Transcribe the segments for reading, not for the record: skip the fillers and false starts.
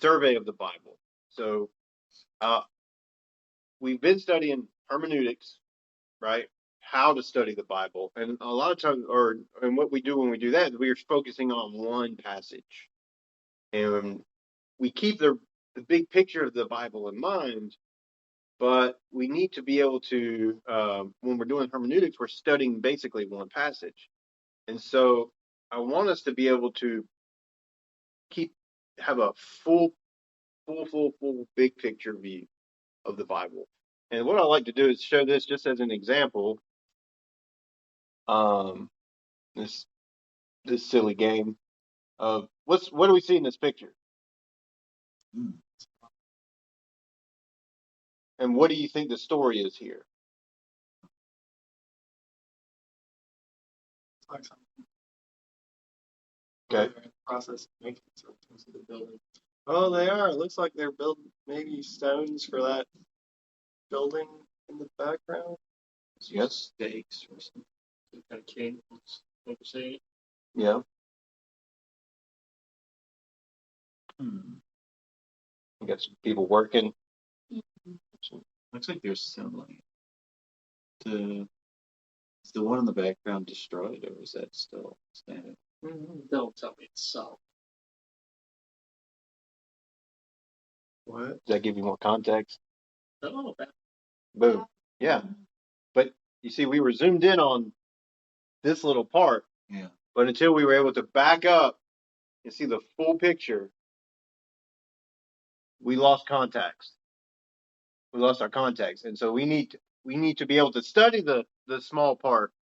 survey of the Bible. So we've been studying hermeneutics, right? How to study the Bible, and a lot of times, and what we do when we do that, we are focusing on one passage, and we keep the big picture of the Bible in mind. But we need to be able to, when we're doing hermeneutics, we're studying basically one passage, and so I want us to be able to have a full big picture view of the Bible. And what I like to do is show this just as an example. This silly game of what do we see in this picture? And what do you think the story is here? Okay. Process of making something to the building. Oh, they are. It looks like they're building maybe stones for that building in the background. Yes. Stakes or something. Some kind of cables. What you say? Yeah. We got some people working. Looks like they're assembling. Is the one in the background destroyed, or is that still standing? Don't tell me it's so. What? Does that give you more context? A little bit. Boom. Yeah. But you see, we were zoomed in on this little part. Yeah. But until we were able to back up and see the full picture, we lost context. We lost our context. And so we need to be able to study the small part,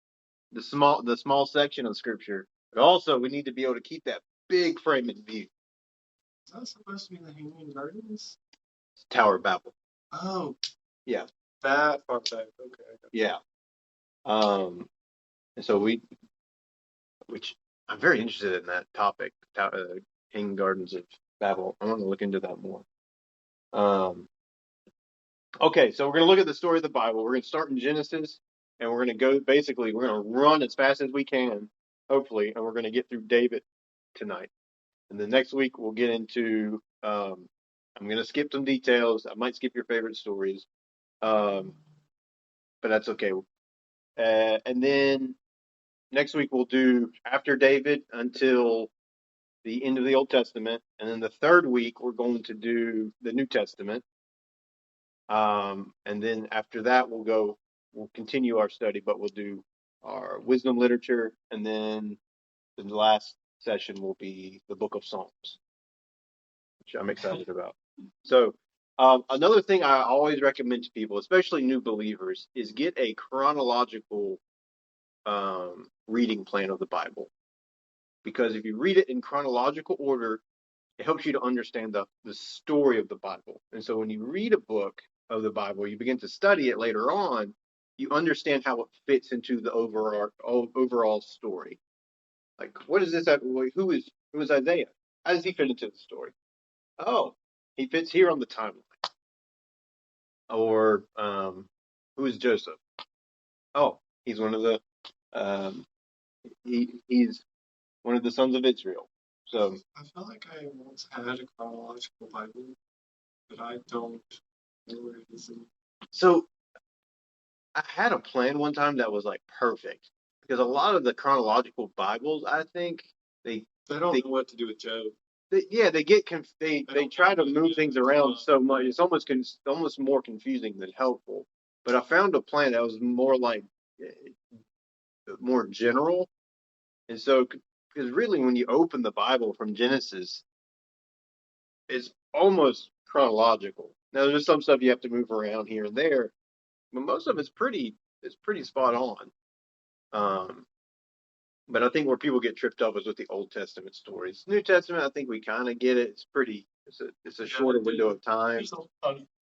the small section of scripture, but also we need to be able to keep that big frame in view. Is that supposed to be the Hanging Gardens? It's Tower of Babel. Oh. Yeah. That part back. Okay. Yeah. And so which I'm very interested in that topic, Hanging Gardens of Babel. I want to look into that more. Okay, so we're going to look at the story of the Bible. We're going to start in Genesis, and we're going to we're going to run as fast as we can, hopefully, and we're going to get through David tonight. And then next week, we'll get into, I'm going to skip some details. I might skip your favorite stories, but that's okay. And then next week, we'll do after David until the end of the Old Testament. And then the third week, we're going to do the New Testament. And then after that, we'll continue our study, but we'll do our wisdom literature. And then the last session will be the book of Psalms, which I'm excited about. So, another thing I always recommend to people, especially new believers, is get a chronological, reading plan of the Bible. Because if you read it in chronological order, it helps you to understand the story of the Bible. And so when you read a book of the Bible, you begin to study it later on, you understand how it fits into the overall story. Like, what is this? Who is Isaiah? How does he fit into the story? Oh, he fits here on the timeline. Or who is Joseph? Oh, he's one of the he's one of the sons of Israel. So I feel like I once had a chronological Bible, but I don't know where it is. So I had a plan one time that was like perfect, because a lot of the chronological Bibles, I think they don't know what to do with Job. They get they try to move things around so much. It's almost more confusing than helpful. But I found a plan that was more like more general, and so because really when you open the Bible from Genesis, it's almost chronological. Now there's some stuff you have to move around here and there, but most of it's pretty spot on. But I think where people get tripped up is with the Old Testament stories. New Testament, I think we kind of get it. It's a shorter window of time.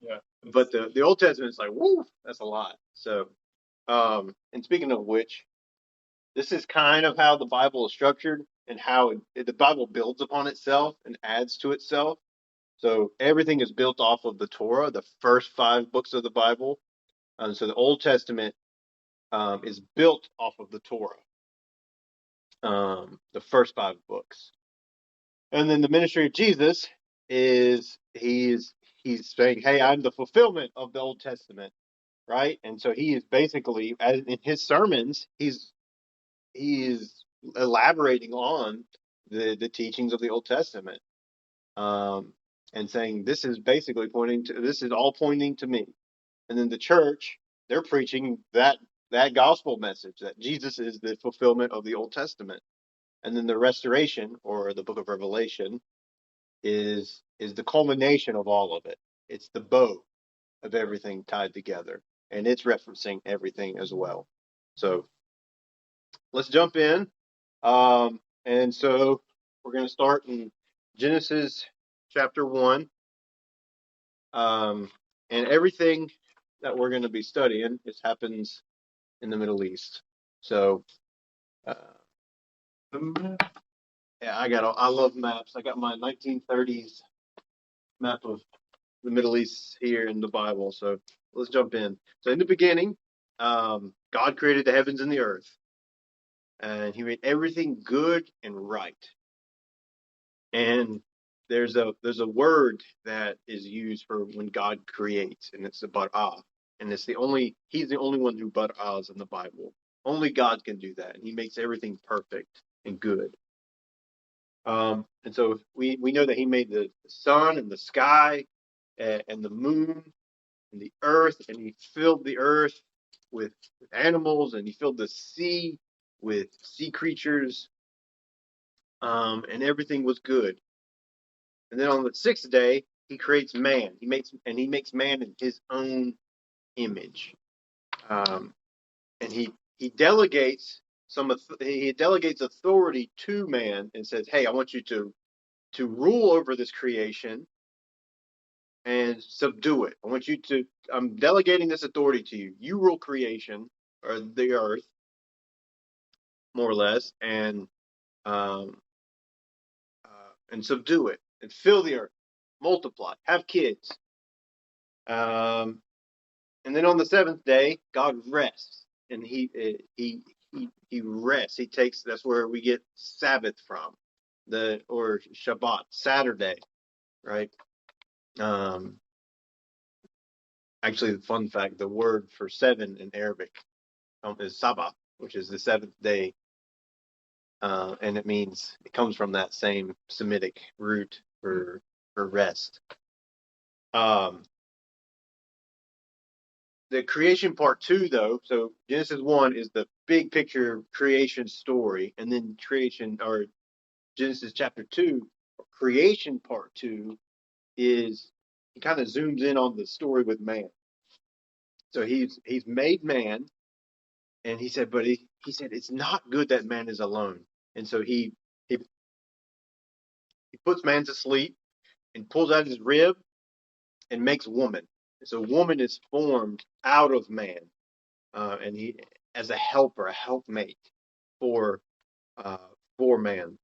Yeah. But the Old Testament is like, woo, that's a lot. So, and speaking of which, this is kind of how the Bible is structured and how the Bible builds upon itself and adds to itself. So everything is built off of the Torah, the first 5 books of the Bible. So the Old Testament is built off of the Torah, the first 5 books. And then the ministry of Jesus he's saying, "Hey, I'm the fulfillment of the Old Testament," right? And so he is basically, as in his sermons, he is elaborating on the teachings of the Old Testament, um, and saying this is all pointing to me. And then the church, they're preaching that gospel message that Jesus is the fulfillment of the Old Testament. And then the restoration, or the book of Revelation, is the culmination of all of it. It's the bow of everything tied together, and it's referencing everything as well. So let's jump in. And so we're going to start in Genesis chapter 1. And everything that we're going to be studying happens in the Middle East. So, uh, yeah, I love maps. I got my 1930s map of the Middle East here in the Bible. So let's jump in. So in the beginning, God created the heavens and the earth, and He made everything good and right. And there's a word that is used for when God creates, and it's the barah, and He's the only one who barahs in the Bible. Only God can do that, and He makes everything perfect and good. And so we know that He made the sun and the sky and the moon and the earth, and He filled the earth with animals, and He filled the sea with sea creatures, and everything was good. And then on the sixth day, He creates man. He makes man in His own image, and he delegates he delegates authority to man and says, "Hey, I want you to rule over this creation and subdue it. I'm delegating this authority to you. You rule creation, or the earth, more or less, um, and subdue it and fill the earth, multiply, have kids." And then on the seventh day, God rests, and he rests. He takes That's where we get Sabbath from, or Shabbat, Saturday, right? Um, Actually, the fun fact: the word for seven in Arabic is Sabbath, which is the seventh day, and it comes from that same Semitic root for rest. The creation part two, though, so Genesis 1 is the big picture creation story, and then Genesis chapter 2, creation part 2, is he kind of zooms in on the story with man. So he's made man, and he said it's not good that man is alone. And so he puts man to sleep and pulls out his rib and makes woman. So woman is formed out of man, and he as a helper, a helpmate for uh, for man.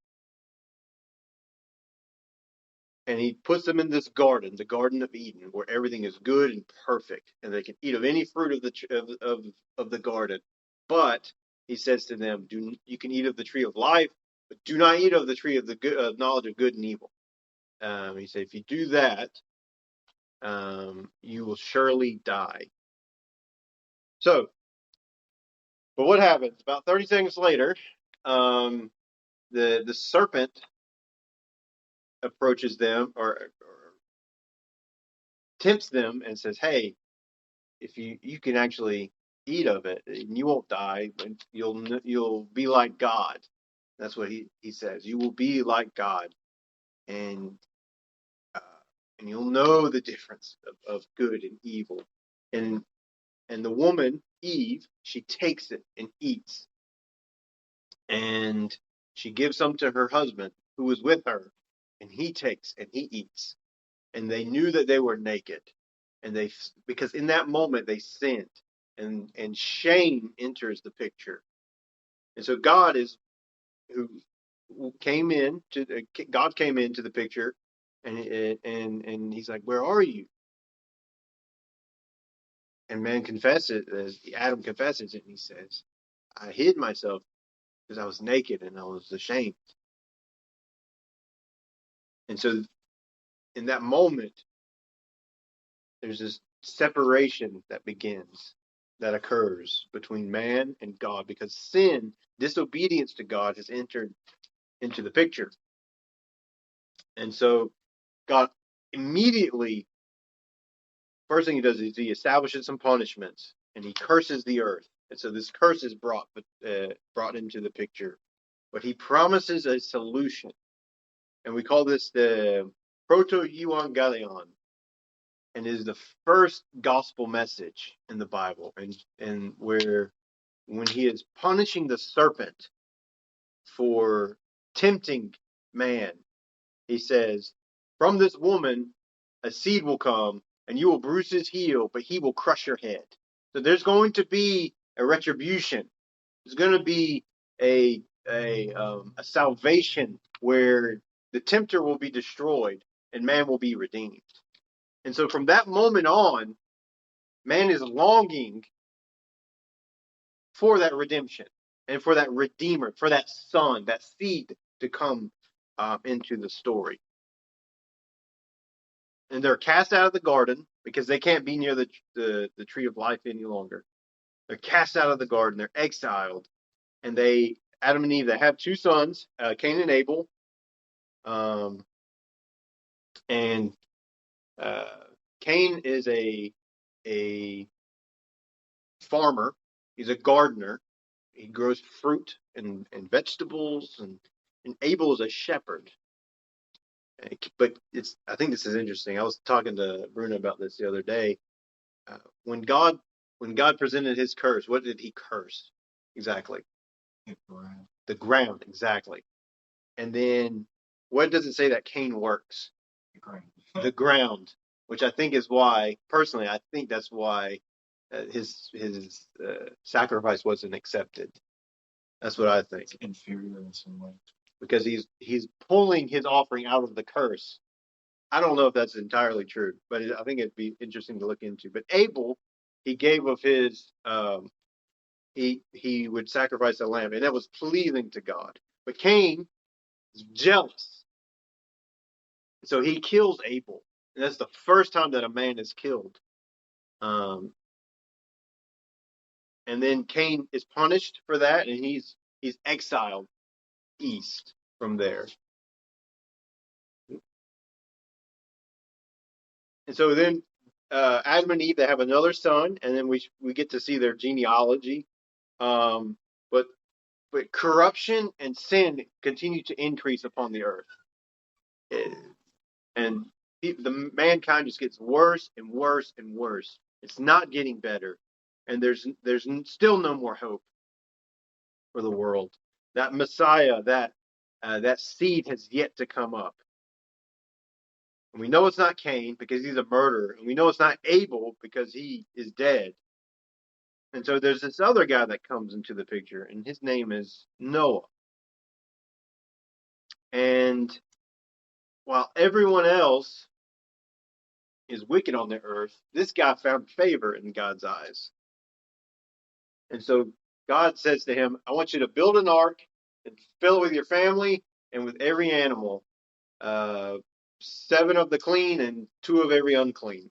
And he puts them in this garden, the Garden of Eden, where everything is good and perfect, and they can eat of any fruit of the garden. But he says to them, you can eat of the tree of life, but do not eat of the tree of the knowledge of good and evil." He said, if you do that, you will surely die. So, but what happens? About 30 seconds later, the serpent approaches them, or tempts them, and says, "Hey, if you can actually eat of it, and you won't die, and you'll be like God." That's what he says. You will be like God, and uh, and you'll know the difference of good and evil. And the woman Eve, she takes it and eats, and she gives some to her husband who was with her, and he takes and he eats. And they knew that they were naked, and because in that moment they sinned, and shame enters the picture. And so God came into the picture, and he's like, "Where are you?" And man confesses, as Adam confesses it, and he says, "I hid myself because I was naked and I was ashamed." And so in that moment, there's this separation that begins, that occurs between man and God, because sin, disobedience to God, has entered into the picture. And so God immediately, first thing he does is he establishes some punishments and he curses the earth. And so this curse is brought into the picture. But he promises a solution. And we call this the proto-evangelion, and is the first gospel message in the Bible. And where when he is punishing the serpent for tempting man, he says, from this woman a seed will come, and you will bruise his heel, but he will crush your head. So there's going to be a retribution. There's going to be a salvation where the tempter will be destroyed and man will be redeemed. And so from that moment on, man is longing for that redemption and for that redeemer, for that son, that seed to come into the story. And they're cast out of the garden because they can't be near the tree of life any longer. They're cast out of the garden. They're exiled. And Adam and Eve, they have two sons, Cain and Abel. And Cain is a farmer. He's a gardener. He grows fruit and vegetables, and Abel is a shepherd. But I think this is interesting. I was talking to Bruno about this the other day. When God presented his curse, what did he curse exactly? The ground, exactly. And then what does it say that Cain works? The ground, which I think is why, personally, I think that's why his sacrifice wasn't accepted. That's what I think. Inferior in some way. Because he's pulling his offering out of the curse. I don't know if that's entirely true, but I think it'd be interesting to look into. But Abel, he gave of his, he would sacrifice a lamb, and that was pleasing to God. But Cain is jealous, so he kills Abel, and that's the first time that a man is killed. And then Cain is punished for that, and he's exiled east from there. And so then Adam and Eve, they have another son, and then we get to see their genealogy. But corruption and sin continue to increase upon the earth, and the mankind just gets worse and worse and worse. It's not getting better, and there's still no more hope for the world. That Messiah, that seed has yet to come up. And we know it's not Cain because he's a murderer. And we know it's not Abel because he is dead. And so there's this other guy that comes into the picture, and his name is Noah. And while everyone else is wicked on the earth, this guy found favor in God's eyes. And so God says to him, I want you to build an ark and fill it with your family and with every animal. 7 of the clean and 2 of every unclean.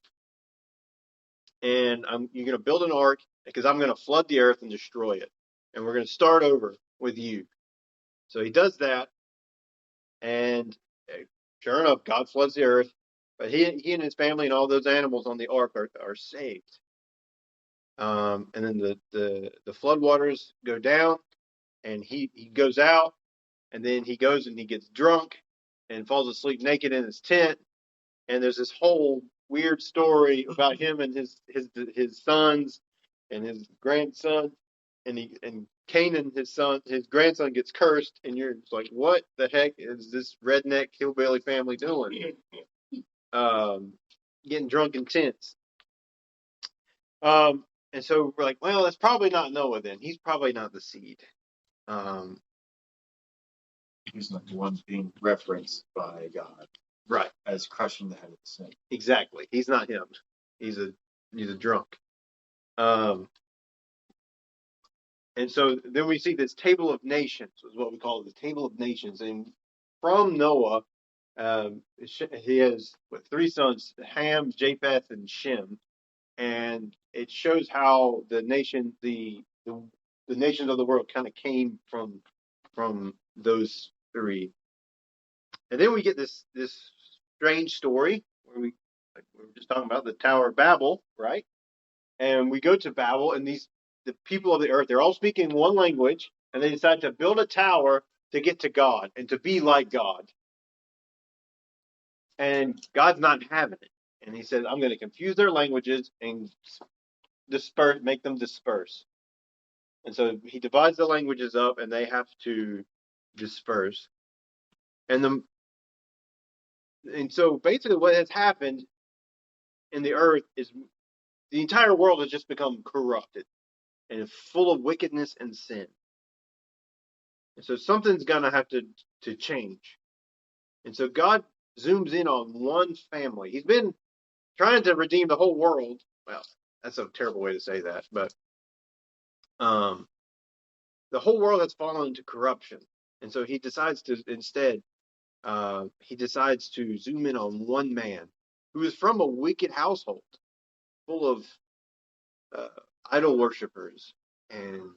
And you're going to build an ark because I'm going to flood the earth and destroy it. And we're going to start over with you. So he does that. And sure enough, God floods the earth. But he and his family and all those animals on the ark are saved. And then the flood waters go down, and he goes out, and then he goes and he gets drunk and falls asleep naked in his tent. And there's this whole weird story about him and his sons and his grandson, and Canaan, his grandson gets cursed, and you're like, what the heck is this redneck hillbilly family doing? Getting drunk in tents. And so we're like, well, that's probably not Noah then. He's probably not the seed. He's not the one being referenced by God. Right. As crushing the head of sin. Exactly. He's not him. He's a drunk. And so then we see this table of nations, is what we call it, the table of nations. And from Noah, He has three sons: Ham, Japheth, and Shem, and it shows how the nations of the world kind of came from those three. And then we get this strange story where we were just talking about the Tower of Babel, right? And we go to Babel, and the people of the earth, they're all speaking one language, and they decide to build a tower to get to God and to be like God. And God's not having it. And he says, I'm going to confuse their languages and make them disperse. And so he divides the languages up, and they have to disperse. And so basically what has happened in the earth is the entire world has just become corrupted and full of wickedness and sin. And so something's gonna have to change. And so God zooms in on one family. He's been trying to redeem the whole world. Well, that's a terrible way to say that, but the whole world has fallen into corruption. And so he decides to zoom in on one man who is from a wicked household full of idol worshippers, and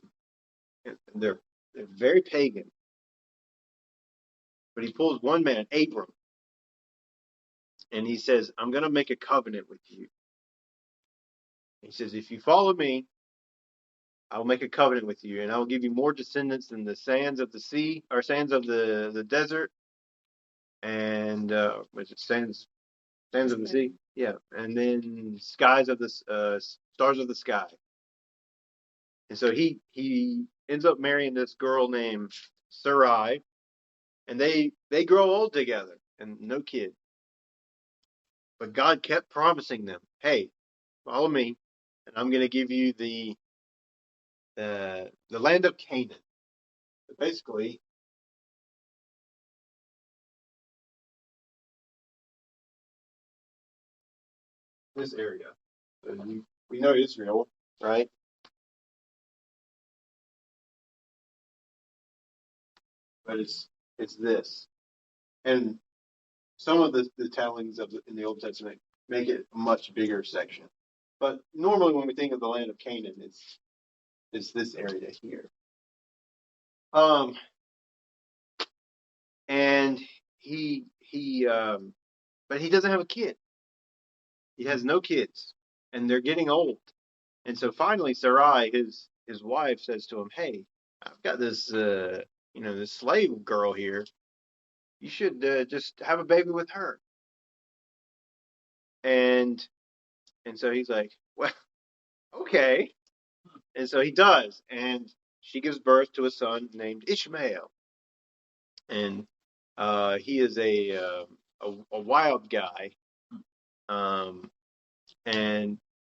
they're very pagan. But he pulls one man, Abram, and he says, I'm going to make a covenant with you. He says, if you follow me, I will make a covenant with you, and I will give you more descendants than the sands of the sea, or sands of the desert, and was it sands of the sea? Yeah, and then stars of the sky. And so he ends up marrying this girl named Sarai, and they grow old together and no kid. But God kept promising them, hey, follow me, and I'm going to give you the land of Canaan. But basically, this area. So we know Israel, right? But it's this. And some of the tellings in the Old Testament make it a much bigger section. But normally when we think of the land of Canaan, it's this area here. And but he doesn't have a kid. He has no kids, and they're getting old. And so finally, Sarai, his wife, says to him, "Hey, I've got this this slave girl here. You should just have a baby with her." And so he's like, "Well, okay." And so he does, and she gives birth to a son named Ishmael, and he is a wild guy,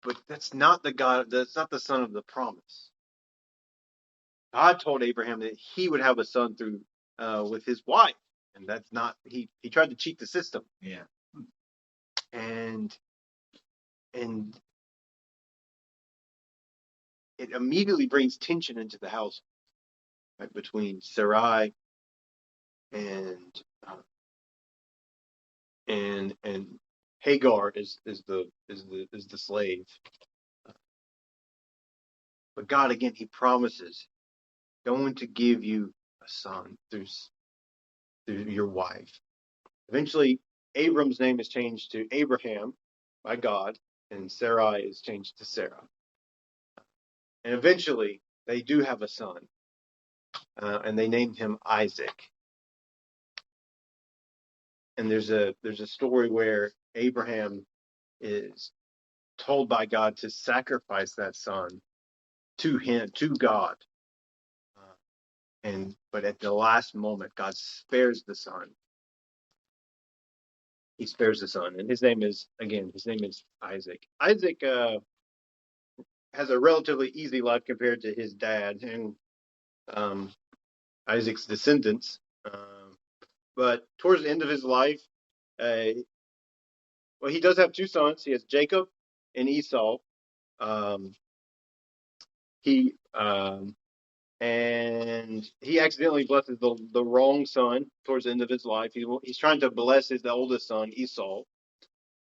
but that's not the God. That's not the son of the promise. God told Abraham that he would have a son through with his wife, and that's not. He tried to cheat the system. Yeah. And it immediately brings tension into the house, right, between Sarai and and Hagar is the slave. But God again, he promises going to give you a son through your wife. Eventually, Abram's name is changed to Abraham by God, and Sarai is changed to Sarah. And eventually, they do have a son, and they named him Isaac. And there's a story where Abraham is told by God to sacrifice that son to God. But at the last moment, God spares the son. He spares the son, and his name is Isaac. Isaac has a relatively easy life compared to his dad and Isaac's descendants. But towards the end of his life, he does have two sons. He has Jacob and Esau. He and he accidentally blesses the wrong son towards the end of his life. He's trying to bless the oldest son, Esau,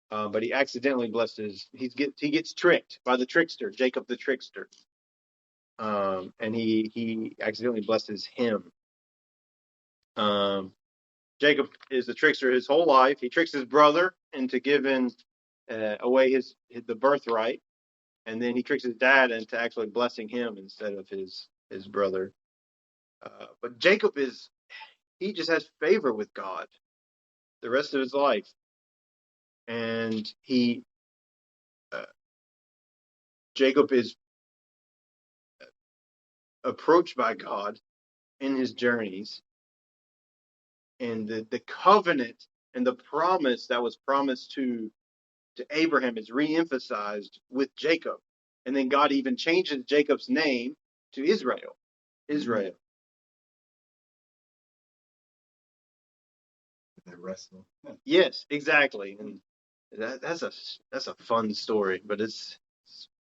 but he accidentally blesses. He gets tricked by the trickster, Jacob the trickster, and he accidentally blesses him. Jacob is the trickster his whole life. He tricks his brother into giving away the birthright, and then he tricks his dad into actually blessing him instead of his brother. But Jacob he just has favor with God the rest of his life, and Jacob is approached by God in his journeys, and the covenant and the promise that was promised to Abraham is reemphasized with Jacob, and then God even changes Jacob's name to Israel. Israel. They wrestle. Yes, exactly, and that's a fun story, but it's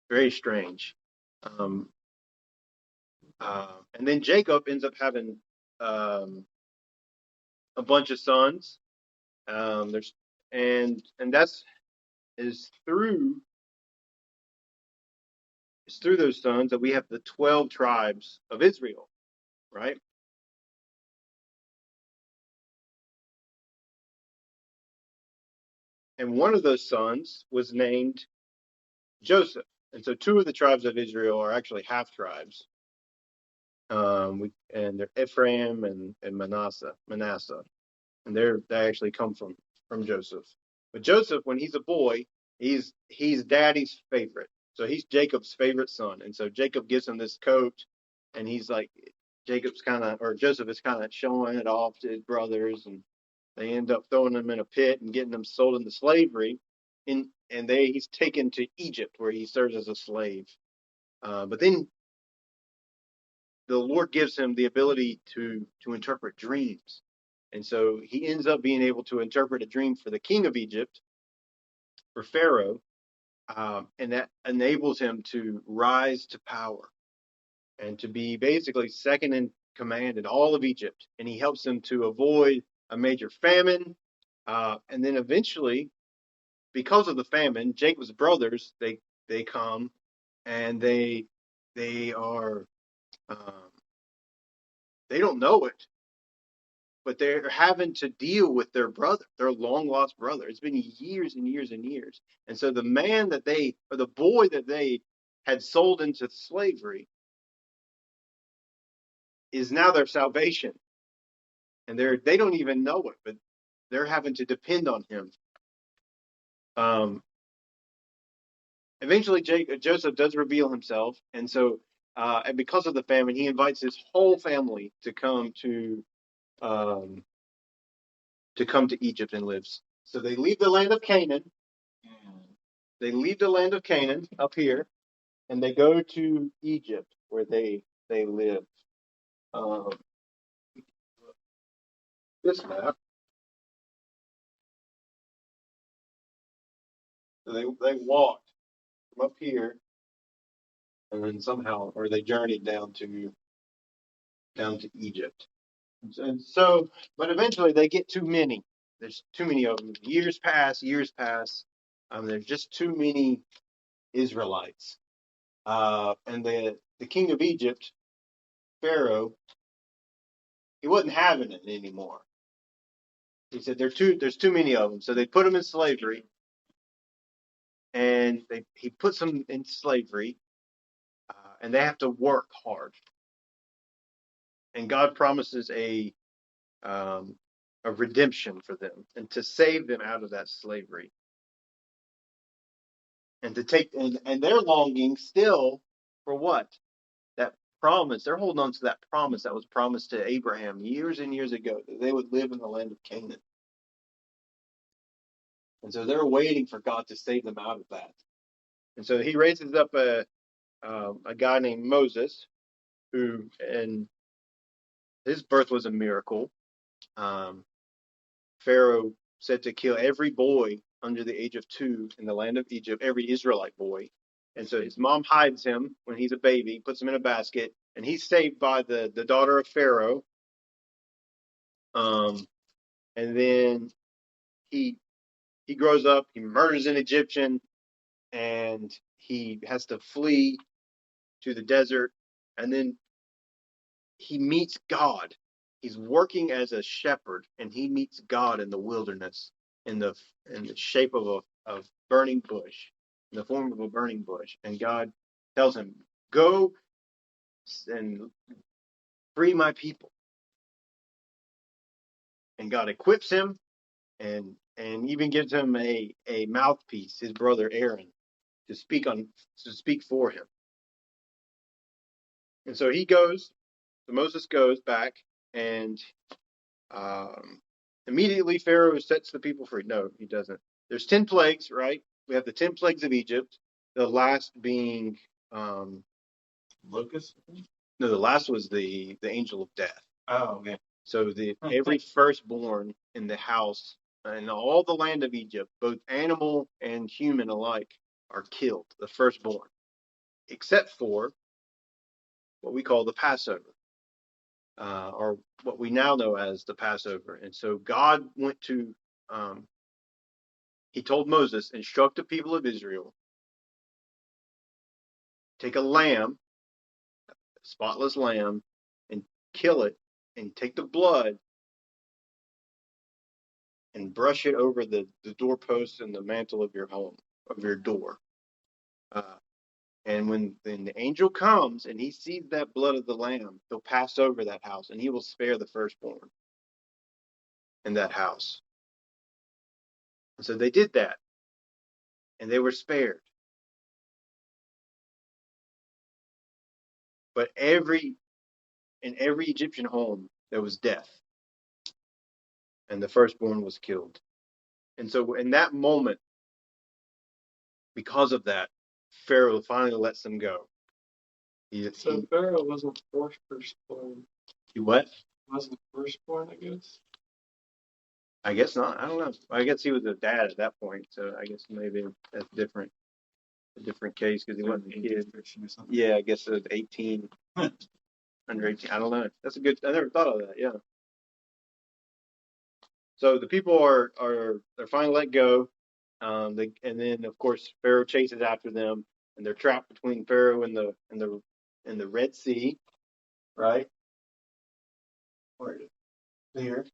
very strange. And then Jacob ends up having a bunch of sons. There's and that's is through those sons that we have the 12 tribes of Israel, right? And one of those sons was named Joseph. And so two of the tribes of Israel are actually half tribes. And they're Ephraim and Manasseh. And they actually come from Joseph. But Joseph, when he's a boy, he's daddy's favorite. So he's Jacob's favorite son. And so Jacob gives him this coat, and he's like, Joseph is kind of showing it off to his brothers, and they end up throwing him in a pit and getting him sold into slavery. And he's taken to Egypt, where he serves as a slave. But then the Lord gives him the ability to interpret dreams. And so he ends up being able to interpret a dream for the king of Egypt, for Pharaoh, and that enables him to rise to power and to be basically second in command in all of Egypt. And he helps them to avoid a major famine. And then eventually, because of the famine, Jacob's brothers, they come and they are they don't know it, but they're having to deal with their brother, their long lost brother. It's been years and years and years. And so the boy that they had sold into slavery is now their salvation. And they don't even know it, but they're having to depend on him. Eventually Joseph does reveal himself. And so, and because of the famine, he invites his whole family to come to Egypt and live. So they leave the land of Canaan. They leave the land of Canaan up here, and they go to Egypt, where they live. This map. So they walked from up here, and then somehow, or they journeyed down to Egypt. And so, but eventually they get too many. There's too many of them. Years pass. There's just too many Israelites. And the king of Egypt, Pharaoh, he wasn't having it anymore. He said there's too many of them. So they put them in slavery, and he puts them in slavery, and they have to work hard. And God promises a redemption for them, and to save them out of that slavery, and to take and they're longing still for what? That promise. They're holding on to that promise that was promised to Abraham years and years ago, that they would live in the land of Canaan. And so they're waiting for God to save them out of that. And so he raises up a guy named Moses, who, and his birth was a miracle. Pharaoh said to kill every boy under the age of 2 in the land of Egypt, every Israelite boy. And so his mom hides him when he's a baby, puts him in a basket, and he's saved by the daughter of Pharaoh. And then he grows up, he murders an Egyptian, and he has to flee to the desert, and then he meets God. He's working as a shepherd, and he meets God in the wilderness, in the shape of a burning bush, in the form of a burning bush. And God tells him, "Go and free my people." And God equips him, and even gives him a mouthpiece, his brother Aaron, to speak for him. And so Moses goes back, and immediately Pharaoh sets the people free. No, he doesn't. There's 10 plagues, right? We have the 10 plagues of Egypt. The last being, Lucas? no, the last was the angel of death. Oh, okay. So every firstborn in the house and all the land of Egypt, both animal and human alike, are killed, the firstborn, except for what we call the Passover, or what we now know as the Passover. And so God went to, he told Moses, instruct the people of Israel, take a lamb, a spotless lamb, and kill it, and take the blood and brush it over the doorpost and the mantle of your home, of your door. And when the angel comes and he sees that blood of the lamb, he'll pass over that house, and he will spare the firstborn in that house. And so they did that, and they were spared. But in every Egyptian home, there was death, and the firstborn was killed. And so in that moment, because of that, Pharaoh finally lets them go. So Pharaoh wasn't firstborn. He what? Wasn't firstborn, I guess. I guess not. I don't know. I guess he was a dad at that point, so I guess maybe that's different. A different case because he wasn't a kid. Yeah, I guess it was 18. Under 18. I don't know. That's a good. I never thought of that. Yeah. So the people they're finally let go. And then of course Pharaoh chases after them, and they're trapped between Pharaoh and the Red Sea, right? Right there.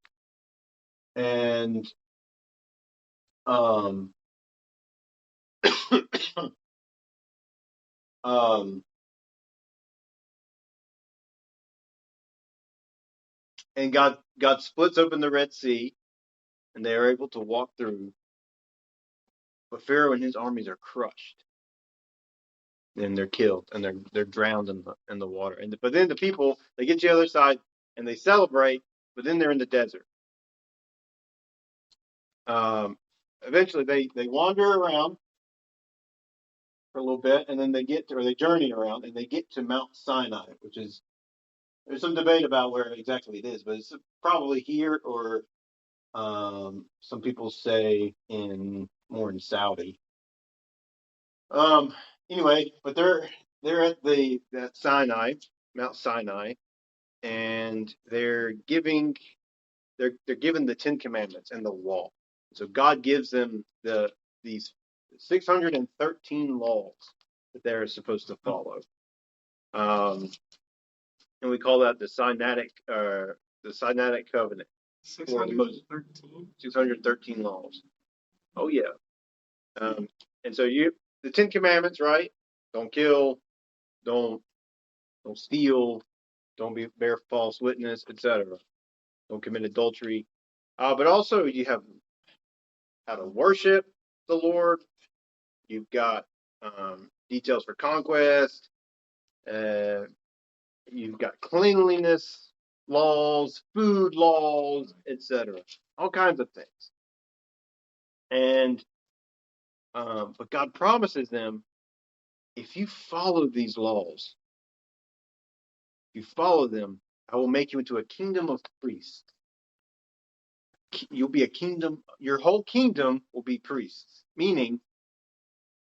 And and God splits open the Red Sea, and they are able to walk through. But Pharaoh and his armies are crushed, and they're killed, and they're drowned in the water. But then the people, they get to the other side and they celebrate, but then they're in the desert. Eventually they wander around for a little bit, and then they journey around, and they get to Mount Sinai, which is, there's some debate about where exactly it is, but it's probably here, or some people say more in Saudi. Anyway, but they're at that Sinai, Mount Sinai, and they're given the 10 Commandments and the law. So God gives them these 613 laws that they're supposed to follow. And we call that the Sinaitic covenant. 613. 613 laws. Oh yeah. And so the 10 Commandments, right? Don't kill, don't steal, don't bear false witness, etc. Don't commit adultery. But also you have how to worship the Lord. You've got details for conquest. You've got cleanliness laws, food laws, etc. All kinds of things. And but God promises them, if you follow these laws, if you follow them, I will make you into a kingdom of priests. You'll be a kingdom, your whole kingdom will be priests, meaning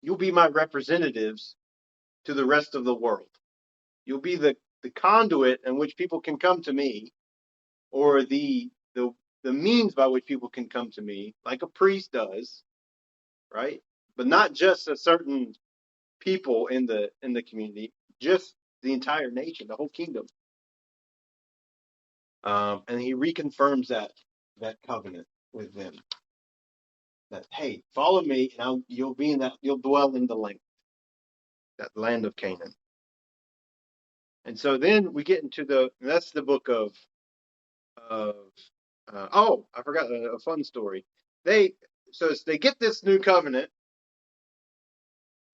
you'll be my representatives to the rest of the world. You'll be the conduit in which people can come to me, or the means by which people can come to me, like a priest does, right? But not just a certain people in the community, just the entire nation, the whole kingdom. And he reconfirms that covenant with them. That, hey, follow me, and you'll dwell in the land, that land of Canaan. And so then we get into that's the book of oh, I forgot a fun story. They get this new covenant,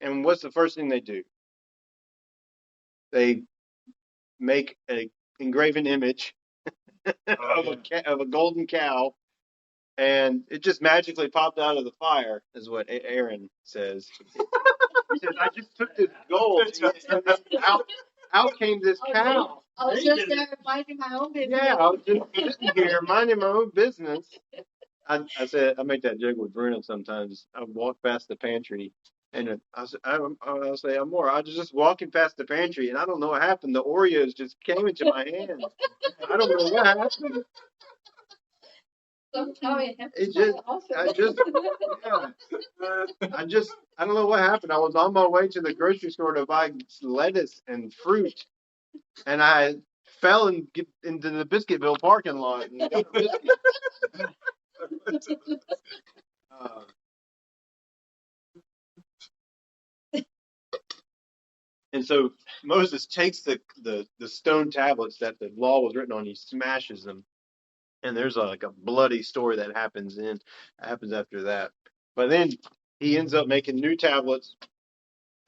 and what's the first thing they do? They make an engraven image of a golden cow, and it just magically popped out of the fire, is what Aaron says. He says, "I just took this gold, and out came this cow." I was just there minding my own business. Yeah, I was just sitting here minding my own business. I said, I make that joke with Bruno sometimes. I walk past the pantry, and I'll say, Amor, I was just walking past the pantry, and I don't know what happened. The Oreos just came into my hand. I don't know what happened. It just, I don't know what happened. I was on my way to the grocery store to buy lettuce and fruit, and I fell into the Biscuitville parking lot and got a biscuit. And so Moses takes the stone tablets that the law was written on, he smashes them, and there's like a bloody story that happens after that. But then he ends up making new tablets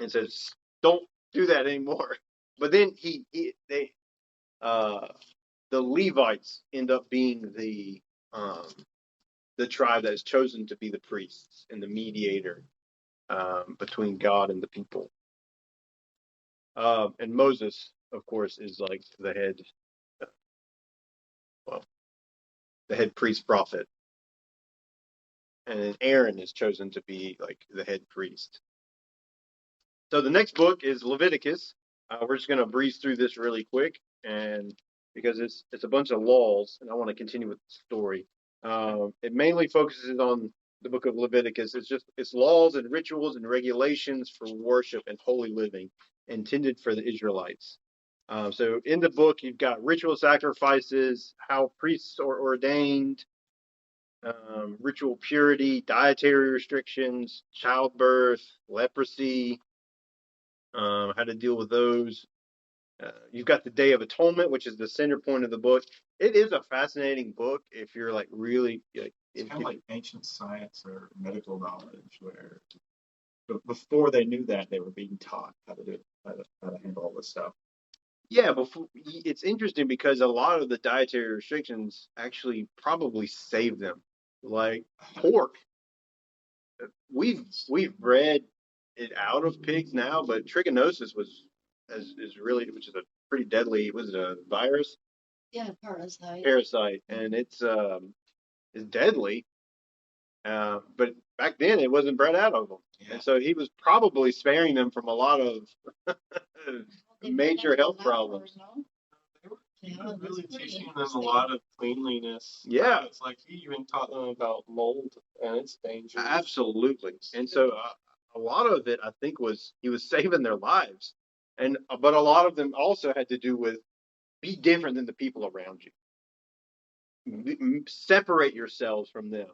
and says, "Don't do that anymore." But then the Levites end up being the tribe that is chosen to be the priests and the mediator between God and the people. And Moses, of course, is like the head priest prophet. And then Aaron is chosen to be like the head priest. So the next book is Leviticus. We're just going to breeze through this really quick, and because it's a bunch of laws, and I want to continue with the story. It mainly focuses on the book of Leviticus. It's laws and rituals and regulations for worship and holy living intended for the Israelites. So in the book, you've got ritual sacrifices, how priests are ordained, ritual purity, dietary restrictions, childbirth, leprosy, how to deal with those. You've got the Day of Atonement, which is the center point of the book. It is a fascinating book if you're like really like. It's kind of like ancient science or medical knowledge, where before they knew that, they were being taught how to do it, how to handle all this stuff. Yeah, it's interesting because a lot of the dietary restrictions actually probably saved them, like pork. We've bred it out of pigs now, but trichinosis is really, which is a pretty deadly. Was it a virus? Yeah, parasite. Parasite, and it's deadly. But back then it wasn't bred out of them, and so he was probably sparing them from a lot of major health problems. He was really teaching them a lot of cleanliness. Yeah. It's like he even taught them about mold and its dangers. Absolutely. And so a lot of it, I think, he was saving their lives. But a lot of them also had to do with be different than the people around you. Separate yourselves from them.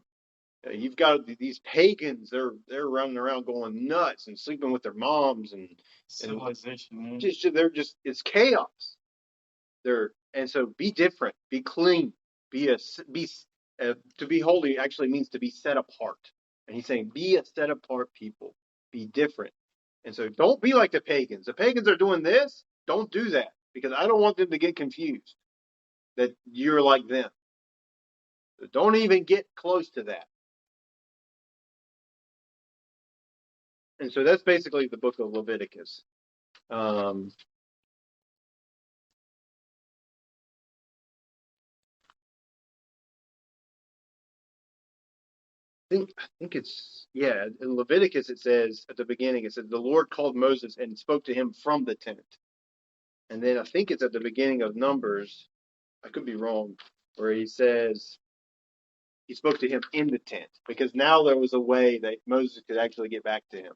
You've got these pagans, they're running around going nuts and sleeping with their moms and civilization. It's chaos. And so be different, be clean, to be holy actually means to be set apart. And he's saying, be a set apart people, be different. And so don't be like the pagans. The pagans are doing this. Don't do that, because I don't want them to get confused that you're like them. So don't even get close to that. And so that's basically the book of Leviticus. I think it's, yeah, in Leviticus it says at the beginning, it says the Lord called Moses and spoke to him from the tent. And then I think it's at the beginning of Numbers, I could be wrong, where he says he spoke to him in the tent, because now there was a way that Moses could actually get back to him.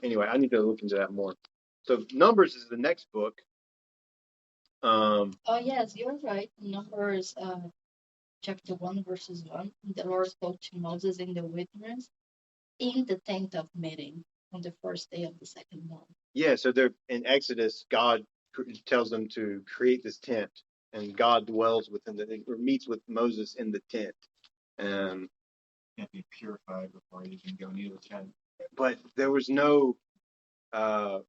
Anyway, I need to look into that more. So Numbers is the next book. Oh yes, you're right. Numbers chapter 1 verses 1. The Lord spoke to Moses in the wilderness in the tent of meeting on the first day of the second month. Yeah, so they're in Exodus, God tells them to create this tent, and God dwells within or meets with Moses in the tent. Can't be purified before you can go near the tent. But there was no but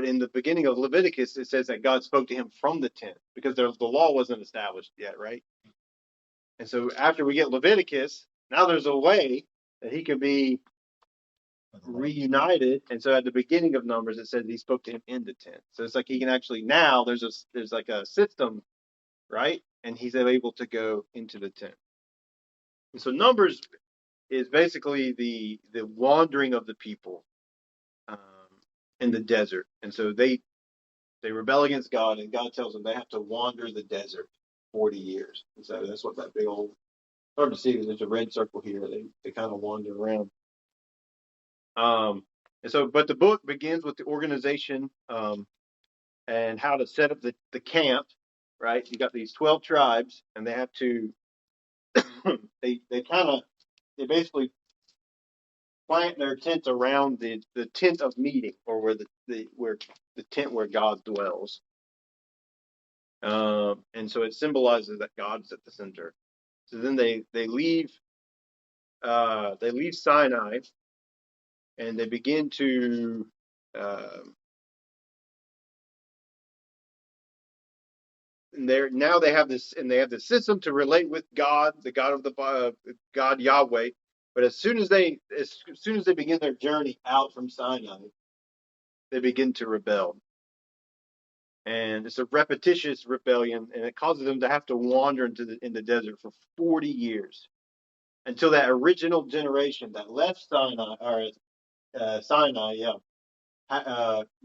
in the beginning of Leviticus, it says that God spoke to him from the tent, because the law wasn't established yet, right? And so after we get Leviticus, now there's a way that he can be reunited. And so at the beginning of Numbers, it says he spoke to him in the tent. So it's like he can actually, now there's like a system, right? And he's able to go into the tent. And so Numbers is basically the wandering of the people in the desert. And so they rebel against God, and God tells them they have to wander the desert 40 years. And so that's what that big old, hard to see because there's a red circle here. They kind of wander around. And so, but the book begins with the organization and how to set up the camp, right? You got these 12 tribes, and they have to, they basically plant their tents around the tent of meeting, or where the tent where God dwells. And so it symbolizes that God is at the center. So then they leave Sinai, and they begin to now they have this system to relate with God, the God of the God Yahweh. But as soon as they begin their journey out from Sinai, they begin to rebel. And it's a repetitious rebellion, and it causes them to have to wander in the desert for 40 years until that original generation that left Sinai,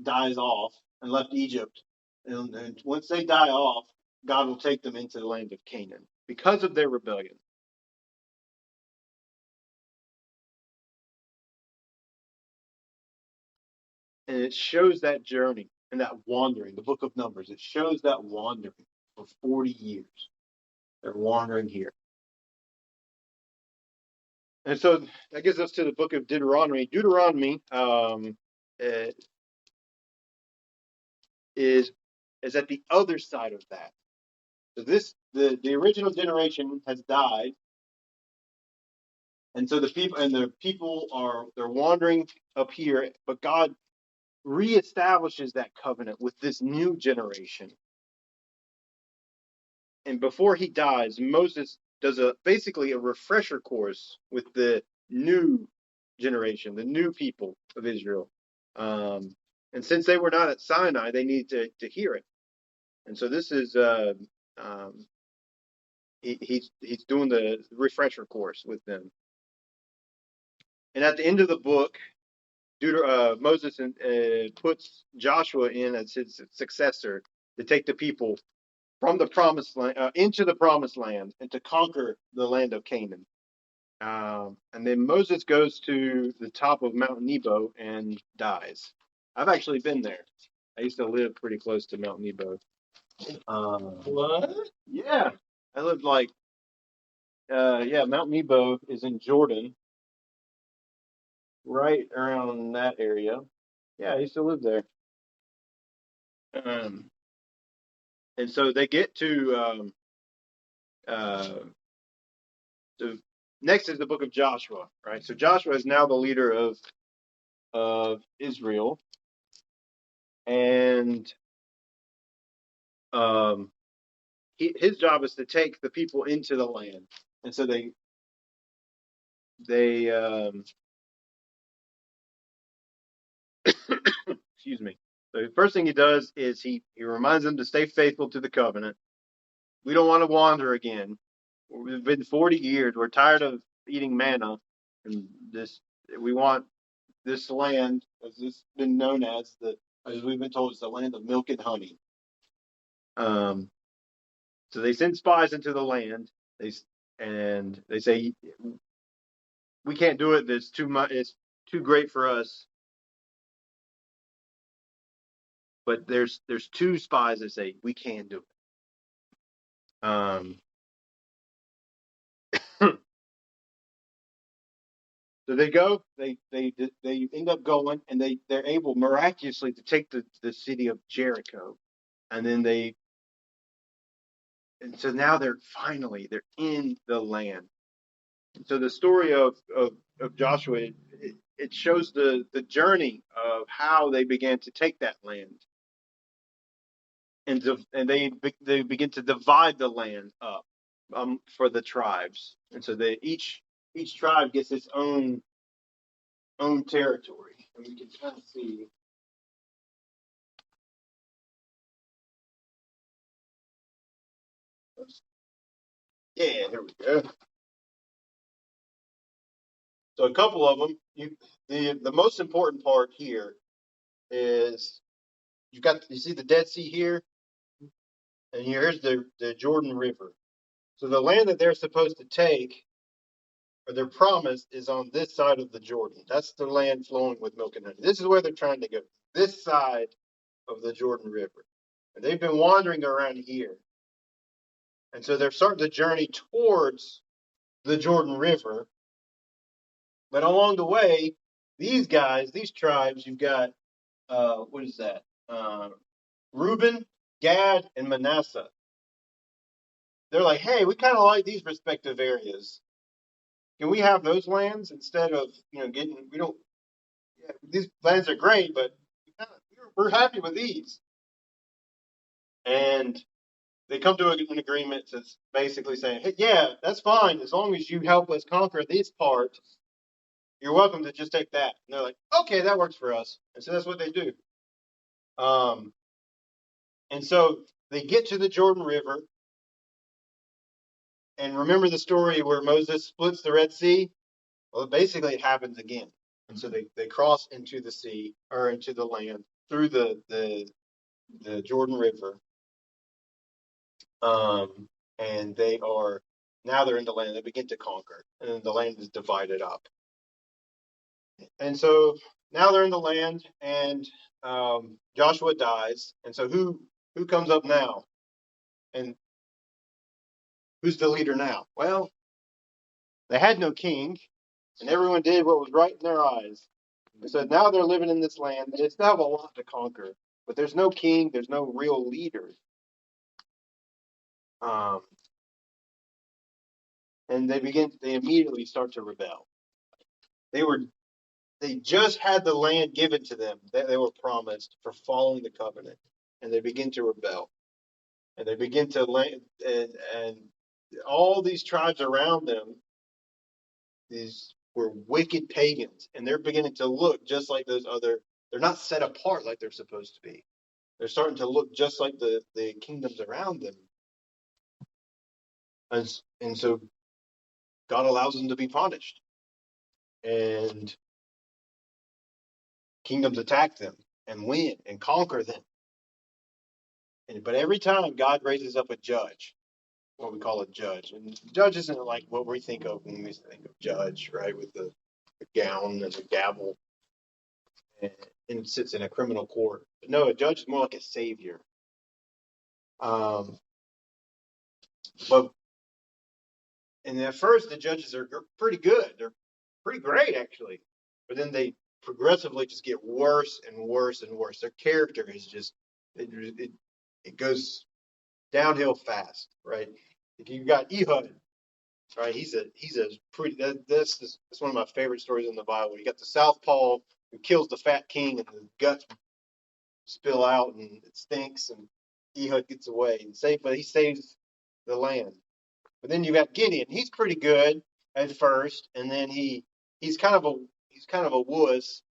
dies off and left Egypt. And once they die off, God will take them into the land of Canaan because of their rebellion. And it shows that journey and that wandering, the book of Numbers. It shows that wandering for 40 years. They're wandering here. And so that gets us to the book of Deuteronomy. Deuteronomy is at the other side of that. So the original generation has died, and so the people they're wandering up here, but God reestablishes that covenant with this new generation. And before he dies, Moses does basically a refresher course with the new generation, the new people of Israel. And since they were not at Sinai, they need to hear it. And so this is he's doing the refresher course with them. And at the end of the book, Moses puts Joshua in as his successor to take the people from the promised land into the promised land and to conquer the land of Canaan. And then Moses goes to the top of Mount Nebo and dies. I've actually been there. I used to live pretty close to Mount Nebo. What? Yeah, I lived Mount Nebo is in Jordan, right around that area. Yeah, I used to live there. And so they get to the next is the book of Joshua, right? So Joshua is now the leader of Israel, and his job is to take the people into the land. And so they excuse me. So the first thing he does is he reminds them to stay faithful to the covenant. We don't want to wander again. We've been 40 years. We're tired of eating manna, and we want this land, as it's been known as, the as we've been told, it's the land of milk and honey. So they send spies into the land. And they say, we can't do it. It's too much. It's too great for us. But there's two spies that say we can do it. So they go. They end up going, and they're able miraculously to take the city of Jericho, and then so now they're in the land. So the story of Joshua, it shows the journey of how they began to take that land, and they begin to divide the land up for the tribes, and so each tribe gets its own territory, and we can kind of see. Yeah, here we go. So a couple of them. The most important part here is you see the Dead Sea here, and here's the Jordan River. So the land that they're supposed to take, or their promise, is on this side of the Jordan. That's the land flowing with milk and honey. This is where they're trying to go. This side of the Jordan River. And they've been wandering around here. And so they're starting the journey towards the Jordan River. But along the way, these tribes, you've got, what is that? Reuben, Gad, and Manasseh. They're like, hey, we kind of like these respective areas. Can we have those lands instead of, these lands are great, but we're happy with these. And they come to an agreement to basically saying, hey, yeah, that's fine. As long as you help us conquer this part, you're welcome to just take that. And they're like, okay, that works for us. And so that's what they do. And so they get to the Jordan River. And remember the story where Moses splits the Red Sea? Well, basically it happens again. And so they cross into the sea, or into the land, through the Jordan River. And they're in the land. They begin to conquer, and then the land is divided up. And so now they're in the land, and Joshua dies. And so who comes up now? And who's the leader now? Well, they had no king, and everyone did what was right in their eyes. And so now they're living in this land. They still have a lot to conquer, but there's no king. There's no real leader. And they immediately start to rebel. They just had the land given to them that they were promised for following the covenant, and they begin to rebel. And they begin to land, and all these tribes around them, these were wicked pagans, and they're beginning to look just like those other. They're not set apart like they're supposed to be. They're starting to look just like the kingdoms around them. And so God allows them to be punished. And kingdoms attack them and win and conquer them. But every time God raises up a judge, what we call a judge. And judge isn't like what we think of when we think of judge, right? With the gown and the gavel, and sits in a criminal court. But no, a judge is more like a savior. And at first, the judges are pretty good. They're pretty great, actually. But then they progressively just get worse and worse and worse. Their character is just, it goes downhill fast, right? If you've got Ehud, right? He's a pretty, that's one of my favorite stories in the Bible. You got the southpaw who kills the fat king, and the guts spill out and it stinks, and Ehud gets away but he saves the land. But then you got Gideon. He's pretty good at first, and then he's kind of a wuss.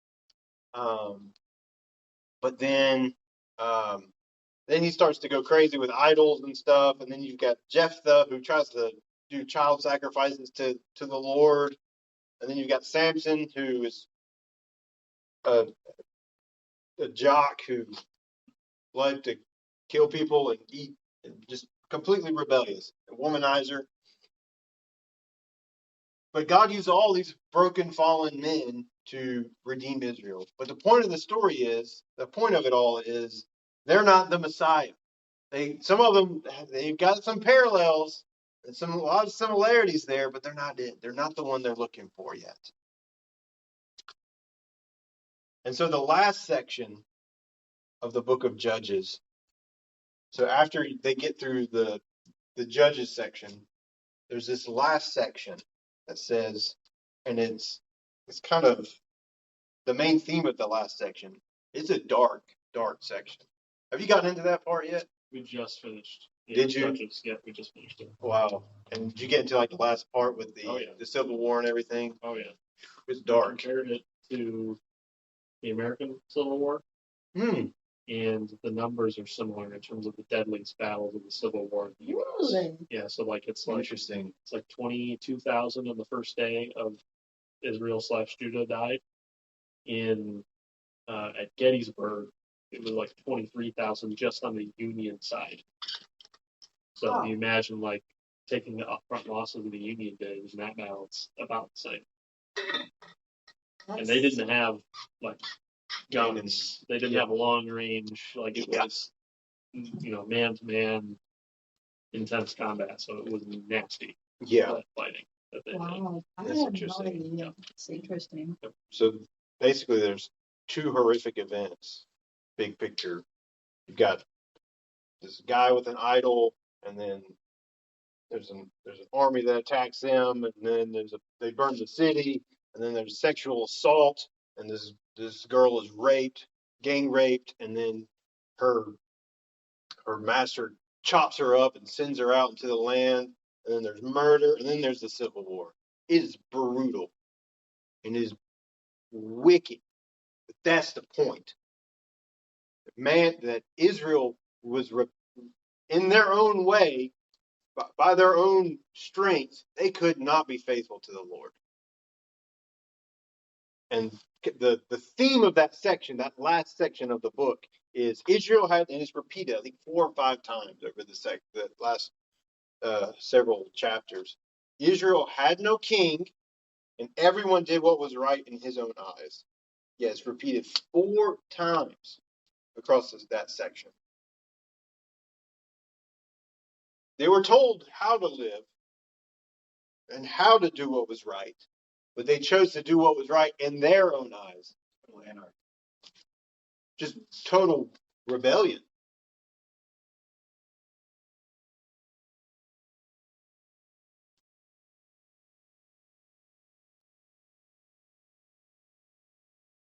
But then he starts to go crazy with idols and stuff. And then you've got Jephthah, who tries to do child sacrifices to the Lord. And then you've got Samson, who is a jock who liked to kill people and eat, and just completely rebellious, a womanizer. But God used all these broken, fallen men to redeem Israel. But the point of it all is, they're not the Messiah. Some of them, they've got some parallels and a lot of similarities there, but they're not it. They're not the one they're looking for yet. And so the last section of the book of Judges, so after they get through the Judges section, there's this last section that says, and it's kind of the main theme of the last section. It's a dark section. Have you gotten into that part yet? We just finished. Did you? Judges. Yeah, we just finished it. Wow. And did you get into like the last part with Oh, yeah. the Civil War and everything? Oh yeah. It's We dark. compared it to the American Civil War, Hmm. and the numbers are similar in terms of the deadliest battles of the Civil War in the U.S. Really? Yeah, so like it's 22,000 on the first day of Israel/Judah died. At Gettysburg, it was like 23,000 just on the Union side. So Wow. you imagine like taking the upfront losses of the Union days, and that battle, it's about the same. And they didn't have like guns. They didn't have long range. Like it was, man to man, intense combat. So it was nasty Yeah. fighting that they did. Wow, I That's had no interesting. idea. It's interesting. So basically, there's two horrific events. Big picture. You've got this guy with an idol, and then there's an army that attacks them, and then they burn the city, and then there's sexual assault, and this girl is gang raped, and then her master chops her up and sends her out into the land, and then there's murder, and then there's the Civil War. It is brutal and it is wicked. But that's the point. That Israel was in their own way, by their own strength, they could not be faithful to the Lord. And the theme of that section, that last section of the book, is Israel had, and it's repeated, I think 4 or 5 times over the last several chapters. Israel had no king, and everyone did what was right in his own eyes. Yeah, it's repeated 4 times across that section. They were told how to live and how to do what was right, but they chose to do what was right in their own eyes. Just total rebellion.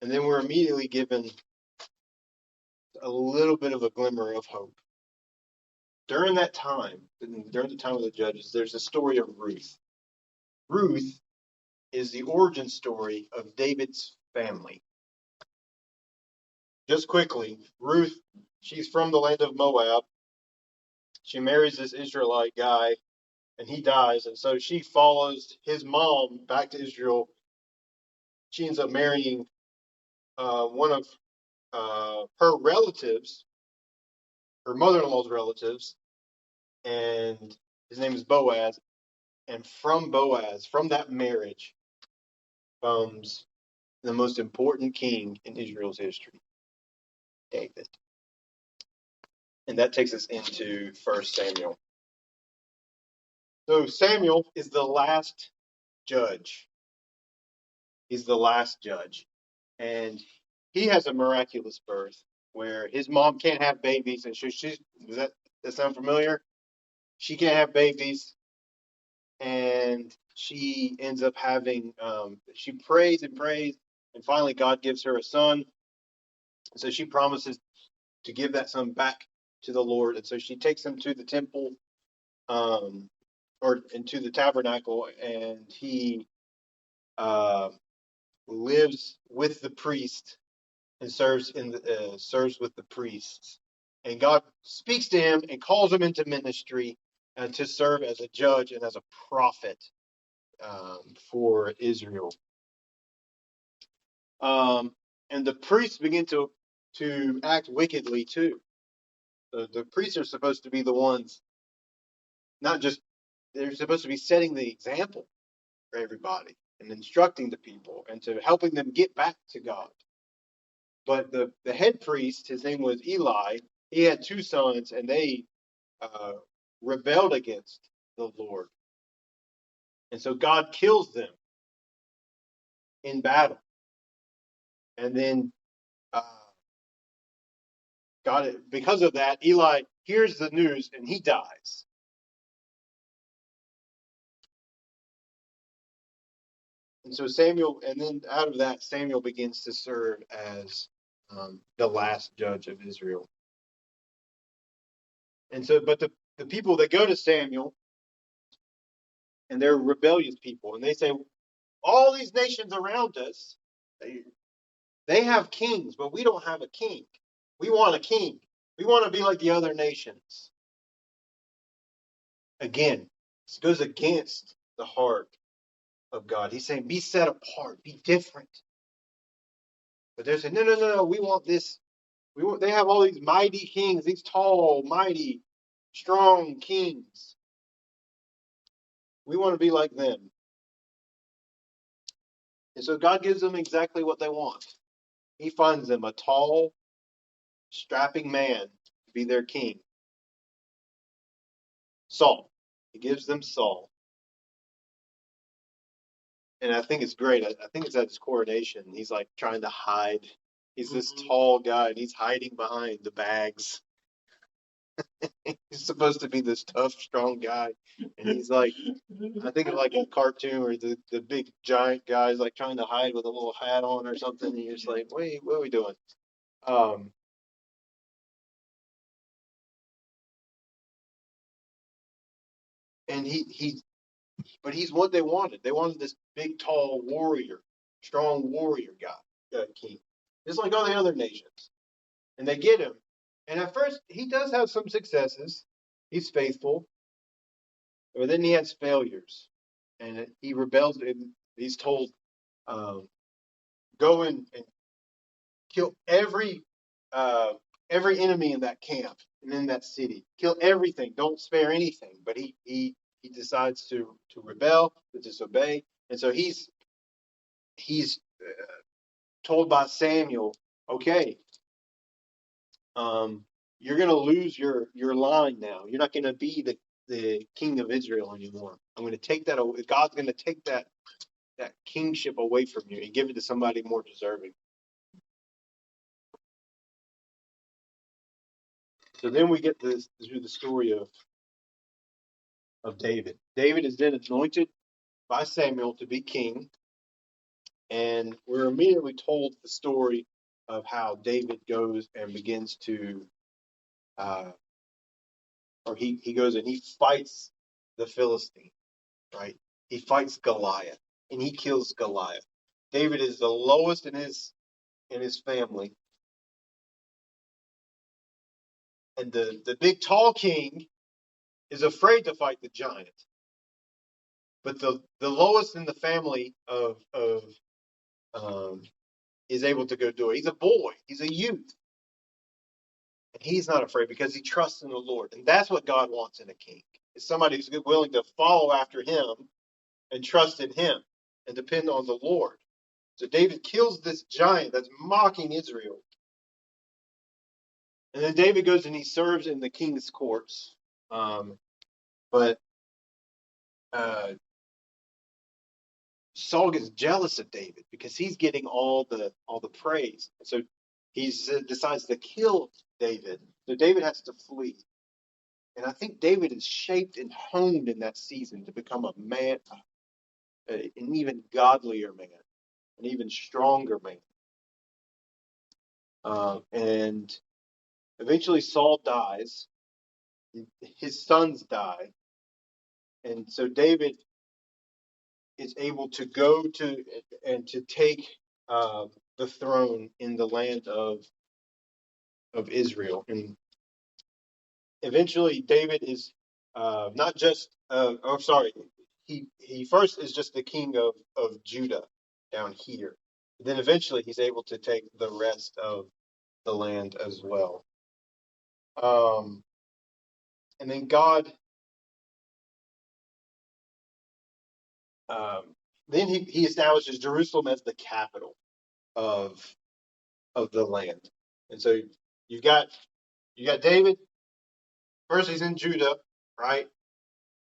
And then we're immediately given a little bit of a glimmer of hope. During the time of the Judges, there's a story of Ruth. Ruth is the origin story of David's family. Just quickly, Ruth, she's from the land of Moab. She marries this Israelite guy, and he dies, and so she follows his mom back to Israel. She ends up marrying one of her relatives, her mother-in-law's relatives, and his name is Boaz. And from that marriage, comes the most important king in Israel's history, David. And that takes us into 1 Samuel. So Samuel is the last judge. He's the last judge. And he has a miraculous birth where his mom can't have babies. And does that sound familiar? She can't have babies. And she ends up having, she prays and prays. And finally, God gives her a son. So she promises to give that son back to the Lord. And so she takes him to the temple, or into the tabernacle, and he lives with the priest and serves with the priests. And God speaks to him and calls him into ministry and to serve as a judge and as a prophet for Israel. And the priests begin to to act wickedly too. The priests are supposed to be the ones, not just, they're supposed to be setting the example for everybody and instructing the people and to helping them get back to God. But the head priest, his name was Eli, he had two sons and they rebelled against the Lord. And so God kills them in battle. And then God, because of that, Eli hears the news and he dies. And so Samuel, and then out of that, Samuel begins to serve as the last judge of Israel. And so, but the people that go to Samuel, and they're rebellious people, and they say, all these nations around us, they have kings, but we don't have a king. We want a king. We want to be like the other nations. Again, this goes against the heart of God. He's saying, be set apart, be different. But they're saying, no, we want this. They have all these mighty kings, these tall, mighty, strong kings. We want to be like them. And so God gives them exactly what they want. He finds them a tall, strapping man to be their king. Saul. He gives them Saul. And I think it's great. I think it's at his coronation. He's like trying to hide. He's this tall guy, and he's hiding behind the bags. He's supposed to be this tough, strong guy. And he's like, I think of like a cartoon where the big giant guy's like trying to hide with a little hat on or something. And you're just like, wait, what are we doing? And but he's what they wanted. They wanted this big, tall warrior, strong warrior guy, king, just like all the other nations. And they get him. And at first, he does have some successes. He's faithful. But then he has failures. And he rebels. And he's told, go and kill every enemy in that camp and in that city. Kill everything. Don't spare anything. But he decides to rebel, to disobey. And so he's told by Samuel, okay, you're going to lose your line now. You're not going to be the king of Israel anymore. I'm going to take that away. God's going to take that kingship away from you and give it to somebody more deserving. So then we get through the story of David. David is then anointed by Samuel to be king. And we're immediately told the story of how David goes and begins to, or he goes and he fights the Philistine, right? He fights Goliath and he kills Goliath. David is the lowest in his family. And the big tall king is afraid to fight the giant. But the lowest in the family is able to go do it. He's a boy. He's a youth. And he's not afraid because he trusts in the Lord. And that's what God wants in a king. Is somebody who's willing to follow after him and trust in him and depend on the Lord. So David kills this giant that's mocking Israel. And then David goes and he serves in the king's courts. But Saul gets jealous of David because he's getting all the praise. So he decides to kill David. So David has to flee. And I think David is shaped and honed in that season to become a man, an even godlier man, an even stronger man. And eventually Saul dies. His sons die. And so David is able to go to and to take the throne in the land of Israel. And eventually David is not just he first is just the king of Judah down here. Then eventually he's able to take the rest of the land as well. And then God, then he establishes Jerusalem as the capital of the land. And so you got David. First, he's in Judah, right?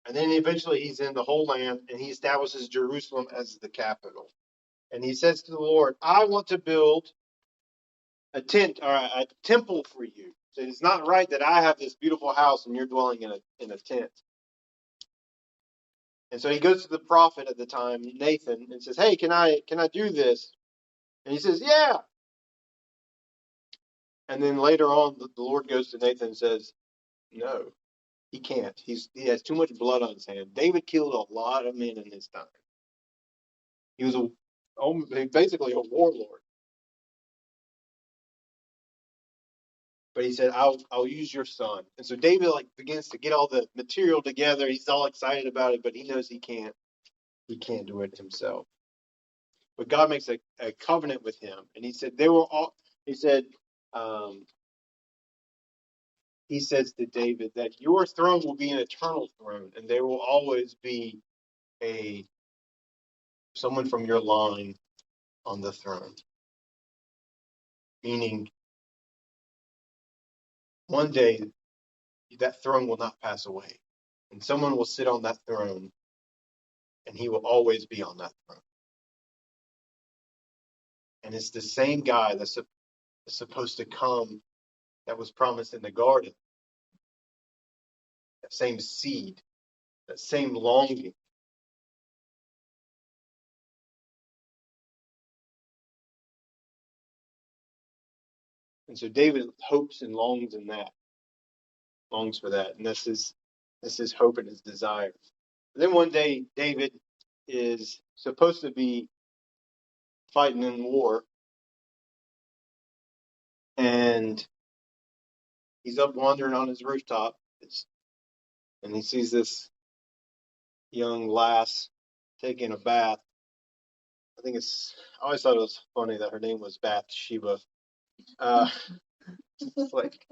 And then eventually he's in the whole land, and he establishes Jerusalem as the capital. And he says to the Lord, I want to build a tent or a temple for you. So it's not right that I have this beautiful house and you're dwelling in a tent. And so he goes to the prophet at the time, Nathan, and says, hey, can I do this? And he says, yeah. And then later on, the Lord goes to Nathan and says, no, he can't. He has too much blood on his hand. David killed a lot of men in his time. He was basically a warlord. But he said, I'll use your son. And so David begins to get all the material together. He's all excited about it, but he knows he can't do it himself. But God makes a covenant with him. And he said, he says to David that your throne will be an eternal throne, and there will always be someone from your line on the throne. Meaning, one day that throne will not pass away, and someone will sit on that throne, and he will always be on that throne. And it's the same guy that's supposed to come that was promised in the garden. That same seed, that same longing. And so David hopes and longs for that. And that's his hope and his desire. And then one day, David is supposed to be fighting in war. And he's up wandering on his rooftop. And he sees this young lass taking a bath. I always thought it was funny that her name was Bathsheba. It's like,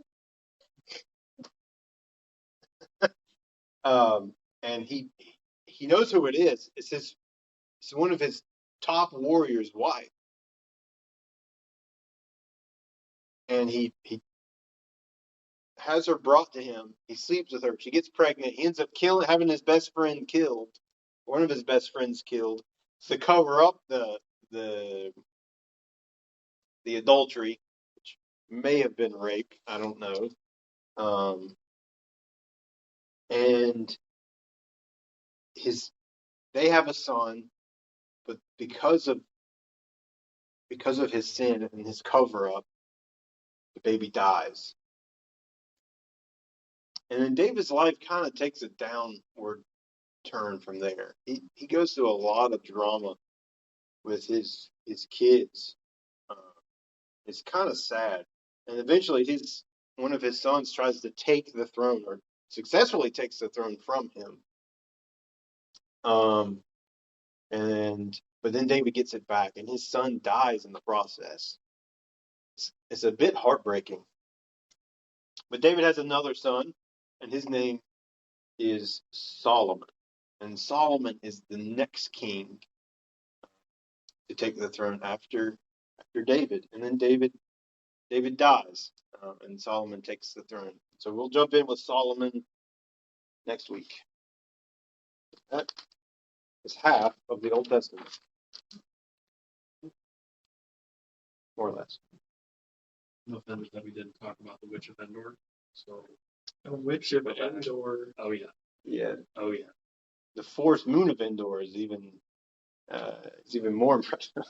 and he knows who it is. It's one of his top warriors' wife. And he has her brought to him. He sleeps with her. She gets pregnant. He ends up having his best friend killed, one of his best friends killed, to cover up the adultery, which may have been rape. I don't know. And they have a son, but because of his sin and his cover up, the baby dies. And then David's life kind of takes a downward turn from there. He goes through a lot of drama with his kids. It's kind of sad. And eventually one of his sons tries to take the throne, or successfully takes the throne from him. But then David gets it back, and his son dies in the process. It's a bit heartbreaking. But David has another son, and his name is Solomon. And Solomon is the next king to take the throne after David. And then David dies, and Solomon takes the throne. So we'll jump in with Solomon next week. That is half of the Old Testament, more or less. No offense that we didn't talk about the Witch of Endor. So. A witch of Endor. Oh yeah. Yeah. Oh yeah. The forest moon of Endor is even more impressive.